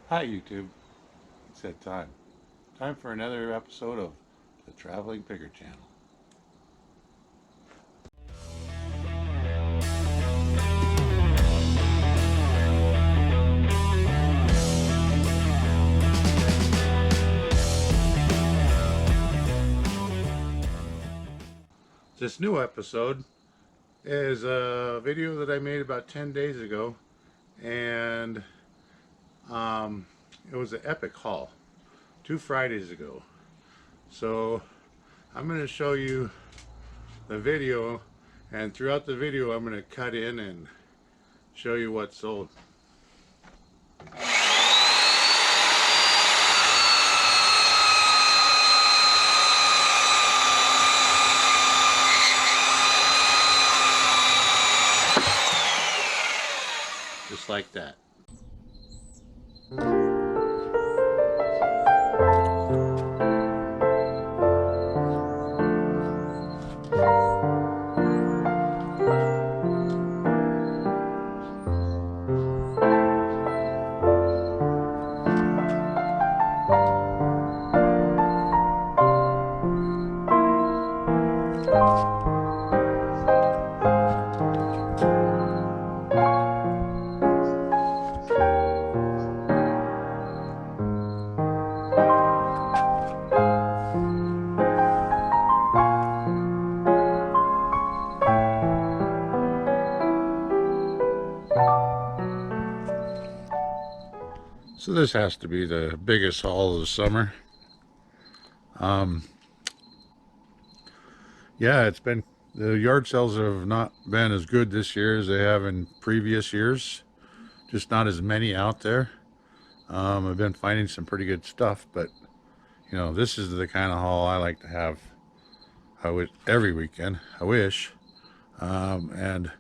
Hi YouTube, it's that time. Time for another episode of the Traveling Pigger Channel. This new episode is a video that I made about 10 days ago, and it was an epic haul 2 Fridays ago. So I'm going to show you the video, and throughout the video I'm going to cut in and show you what sold. Just like that. So this has to be the biggest haul of the summer. Yeah, the yard sales have not been as good this year as they have in previous years. Just not as many out there. I've been finding some pretty good stuff, but you know, this is the kind of haul I like to have. Every weekend. I wish. And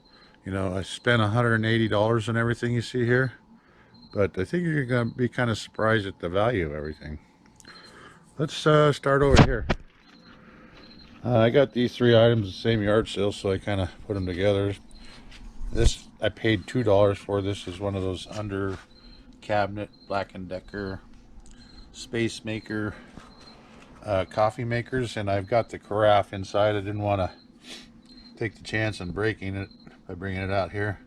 you know, I spent $180 on everything you see here, but I think you're gonna be kind of surprised at the value of everything. Let's start over here. I got these three items the same yard sale, so I kind of put them together. This I paid $2 for. This is one of those under cabinet Black & Decker space maker coffee makers, and I've got the carafe inside. I didn't want to take the chance on breaking it by bringing it out here,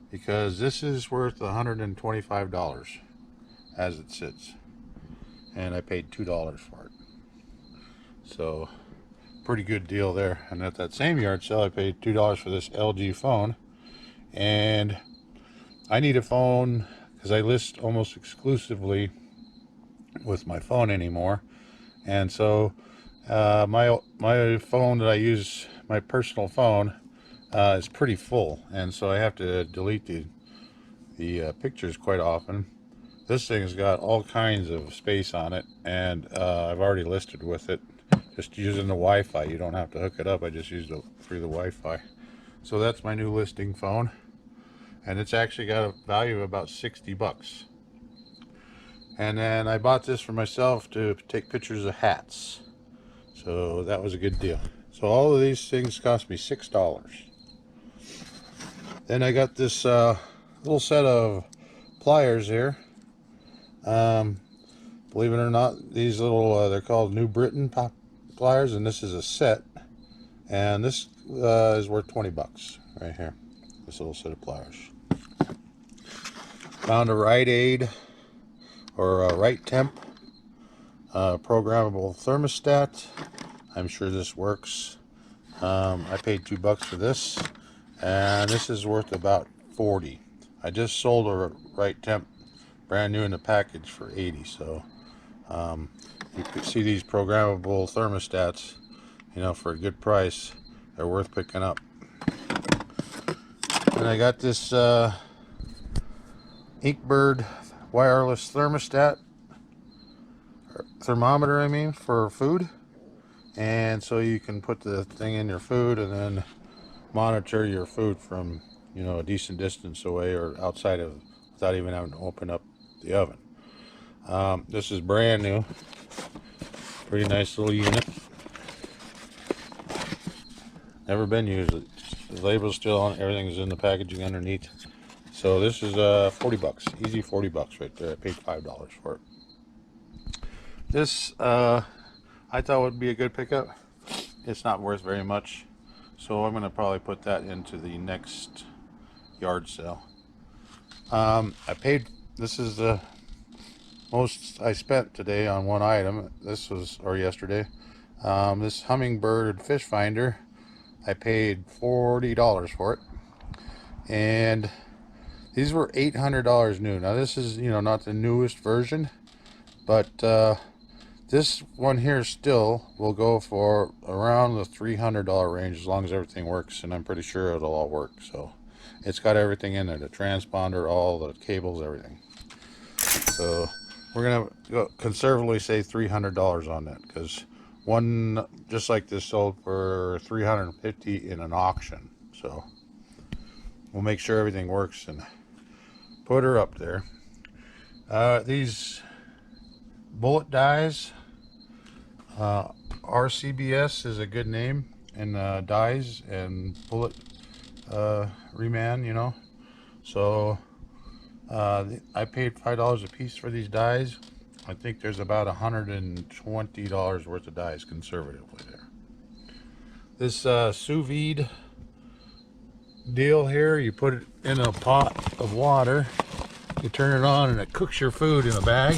because this is worth $125 as it sits, and I paid $2 for it. So pretty good deal there. And at that same yard sale I paid $2 for this LG phone, and I need a phone because I list almost exclusively with my phone anymore. And so my phone that I use, my personal phone, is pretty full, and so I have to delete the pictures quite often. This thing's got all kinds of space on it, and I've already listed with it, just using the Wi-Fi. You don't have to hook it up. I just use it through the Wi-Fi. So that's my new listing phone, and it's actually got a value of about 60 bucks. And then I bought this for myself to take pictures of hats, so that was a good deal. So all of these things cost me $6. Then I got this little set of pliers here. Believe it or not, these little they're called New Britain pliers, and this is a set, and this is worth 20 bucks right here, this little set of pliers. Found a Rite Aid, or a Right Temp programmable thermostat. I'm sure this works. I paid $2 for this, and this is worth about 40. I just sold a Right Temp brand new in the package for 80. So you could see these programmable thermostats, you know, for a good price, they're worth picking up. And I got this Inkbird wireless thermostat, or thermometer I mean, for food. And so you can put the thing in your food and then monitor your food from, you know, a decent distance away or outside of, without even having to open up the oven. This is brand new. Pretty nice little unit. Never been used. The label's still on. Everything's in the packaging underneath. So this is 40 bucks, easy 40 bucks right there. I paid $5 for it. This I thought would be a good pickup. It's not worth very much, so I'm gonna probably put that into the next yard sale. I paid, this is the most I spent today on one item. This was, or yesterday, this Humminbird fish finder. I paid $40 for it, and these were $800 new. Now this is, you know, not the newest version, but this one here still will go for around the $300 range as long as everything works, and I'm pretty sure it'll all work. So it's got everything in there, the transponder, all the cables, everything. So we're gonna go conservatively say $300 on that, because one just like this sold for $350 in an auction. So we'll make sure everything works and put her up there. These bullet dies, RCBS is a good name, and dies and bullet reman, you know. So I paid $5 a piece for these dies. I think there's about $120 worth of dies conservatively there. This sous vide deal here, you put it in a pot of water, you turn it on, and it cooks your food in a bag.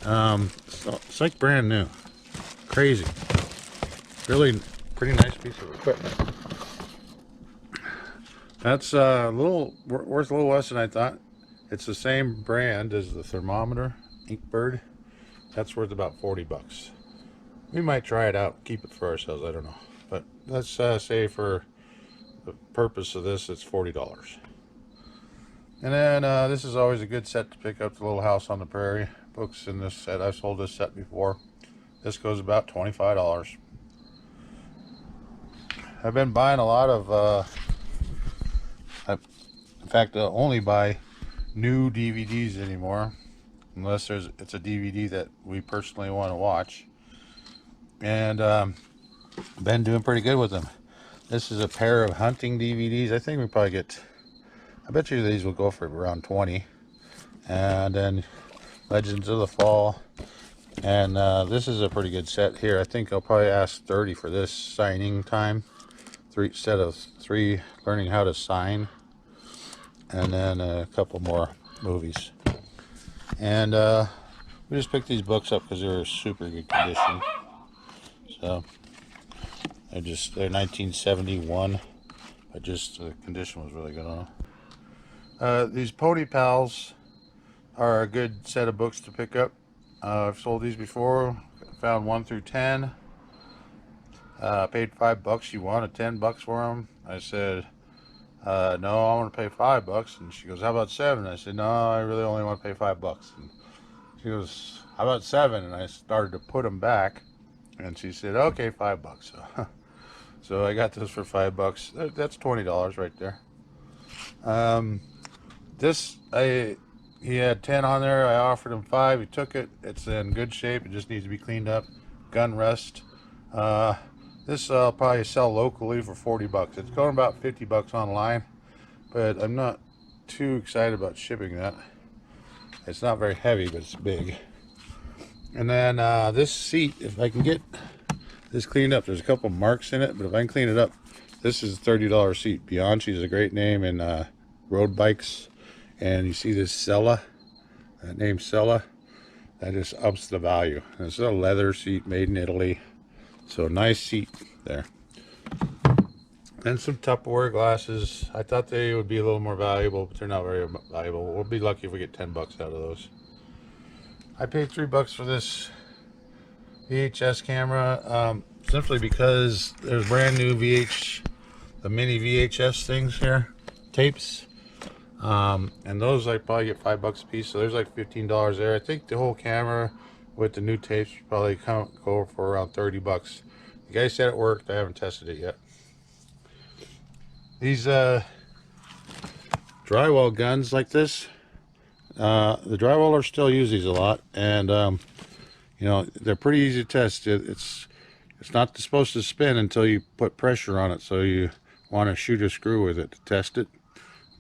So it's like brand new. Crazy. Really pretty nice piece of equipment. That's a little worth a little less than I thought. It's the same brand as the thermometer, Inkbird. That's worth about 40 bucks. We might try it out, keep it for ourselves, I don't know. But let's say for the purpose of this, it's $40. And then this is always a good set to pick up, the Little House on the Prairie books in this set. I've sold this set before. This goes about $25. I've been buying a lot of, in fact, I only buy new DVDs anymore, unless it's a DVD that we personally want to watch. And been doing pretty good with them. This is a pair of hunting DVDs. I think we probably get, I bet you these will go for around 20. And then Legends of the Fall. And this is a pretty good set here. I think I'll probably ask 30 for this signing time. Set of 3 learning how to sign. And then a couple more movies. And we just picked these books up because they're super good condition. So they're 1971, but just the condition was really good on them. These Pony Pals are a good set of books to pick up. I've sold these before. Found 1 through 10. Paid $5. You wanted $10 for them. I said, no, I want to pay $5. And she goes, how about 7? I said, no, I really only want to pay $5. And she goes, how about 7? And I started to put them back, and she said, okay, $5. So I got this for $5. That's $20 right there. He had 10 on there. I offered him 5. He took it. It's in good shape. It just needs to be cleaned up. Gun rest. This I'll probably sell locally for 40 bucks. It's going about 50 bucks online, but I'm not too excited about shipping that. It's not very heavy, but it's big. And then this seat, if I can get this cleaned up, there's a couple marks in it, but if I can clean it up, this is a $30 seat. Bianchi is a great name in road bikes. And you see this Sella, that name Sella, that just ups the value. And it's a leather seat made in Italy. So nice seat there. And some Tupperware glasses. I thought they would be a little more valuable, but they're not very valuable. We'll be lucky if we get 10 bucks out of those. I paid $3 for this VHS camera, simply because there's brand new the mini VHS things here, tapes. And those I probably get $5 a piece, so there's like $15 there. I think the whole camera with the new tapes probably go for around 30 bucks. The guy said it worked. I haven't tested it yet. These drywall guns like this, the drywallers still use these a lot, and you know, they're pretty easy to test. It's not supposed to spin until you put pressure on it, so you want to shoot a screw with it to test it.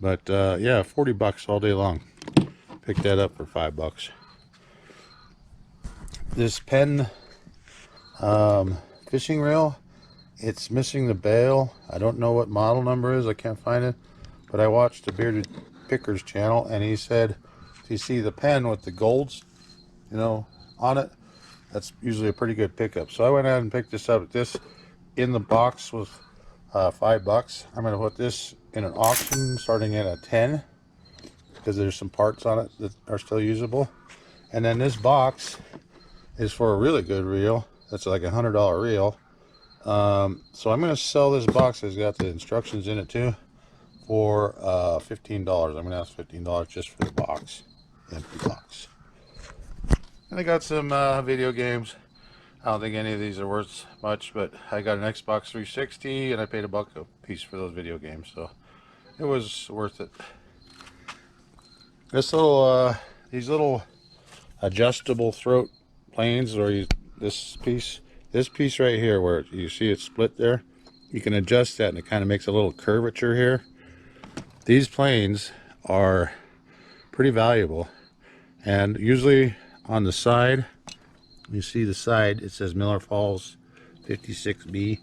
But yeah, 40 bucks all day long. Picked that up for $5. This Penn fishing reel, it's missing the bail. I don't know what model number is. I can't find it. But I watched the Bearded Pickers channel, and he said, if you see the Penn with the golds, you know, on it, that's usually a pretty good pickup. So I went out and picked this up. This in the box was $5. I'm going to put this in an auction starting at a 10 because there's some parts on it that are still usable. And then this box is for a really good reel. That's like $100 reel. So I'm going to sell this box. It's got the instructions in it too for $15. I'm going to ask $15 just for the box, empty box. And I got some video games. I don't think any of these are worth much, but I got an Xbox 360 and I paid $1 a piece for those video games, so it was worth it. This little, these little adjustable throat planes, or this piece right here where you see it split there, you can adjust that and it kind of makes a little curvature here. These planes are pretty valuable, and usually on the side, you see the side, it says Miller Falls 56B.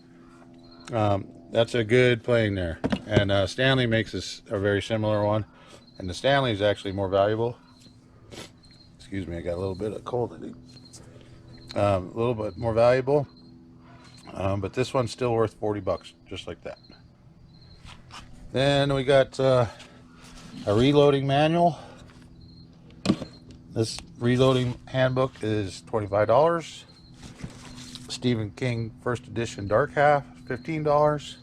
That's a good plane there. And Stanley makes this a very similar one, and the Stanley is actually more valuable. Excuse me, I got a little bit of cold, I think. A little bit more valuable, but this one's still worth 40 bucks, just like that. Then we got a reloading manual. This reloading handbook is $25. Stephen King first edition Dark Half, $15.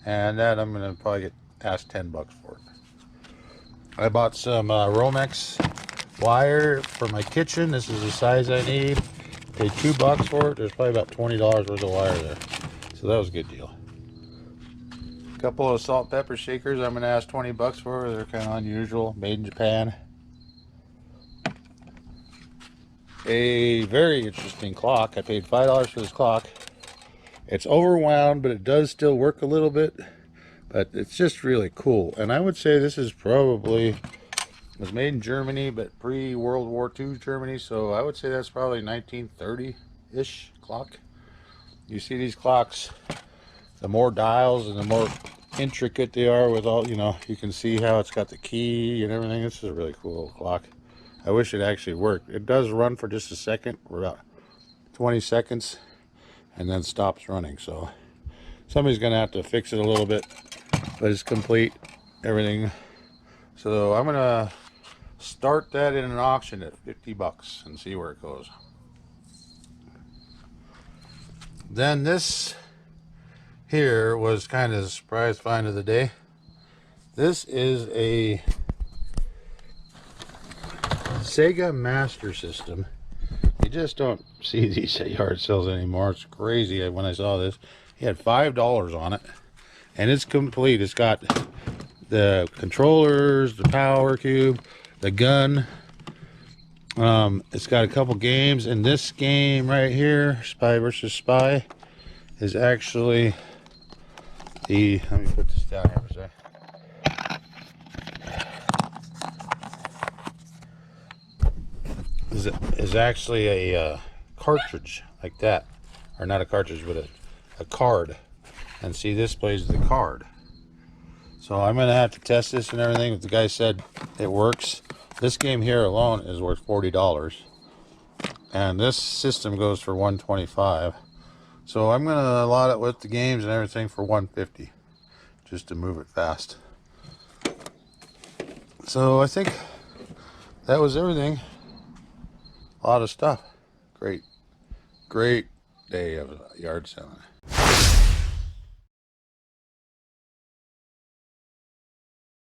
And that I'm gonna probably ask 10 bucks for it. I bought some Romex wire for my kitchen. This is the size I need. Paid $2 for it. There's probably about $20 worth of wire there. So that was a good deal. A couple of salt and pepper shakers I'm gonna ask 20 bucks for. They're kind of unusual, made in Japan. A very interesting clock. I paid $5 for this clock. It's overwound, but it does still work a little bit. But it's just really cool. And I would say this is probably, it was made in Germany, but pre-World War II Germany. So I would say that's probably 1930-ish clock. You see these clocks, the more dials and the more intricate they are with all, you know, you can see how it's got the key and everything. This is a really cool clock. I wish it actually worked. It does run for just a second, for about 20 seconds, and then stops running. So somebody's gonna have to fix it a little bit, but it's complete, everything. So I'm gonna start that in an auction at 50 bucks and see where it goes. Then this here was kind of a surprise find of the day. This is a Sega Master System. You just don't see these at yard sales anymore. It's crazy. When I saw this, he had $5 on it, and it's complete. It's got the controllers, the power cube, the gun. It's got a couple games, and this game right here, Spy vs. Spy, is actually the, let me put this down here for a second. Is actually a cartridge like that, or not a cartridge, but a card. And see, this plays the card. So I'm gonna have to test this and everything. But the guy said it works. This game here alone is worth $40, and this system goes for $125. So I'm gonna allot it with the games and everything for $150, just to move it fast. So I think that was everything. A lot of stuff. Great day of yard selling.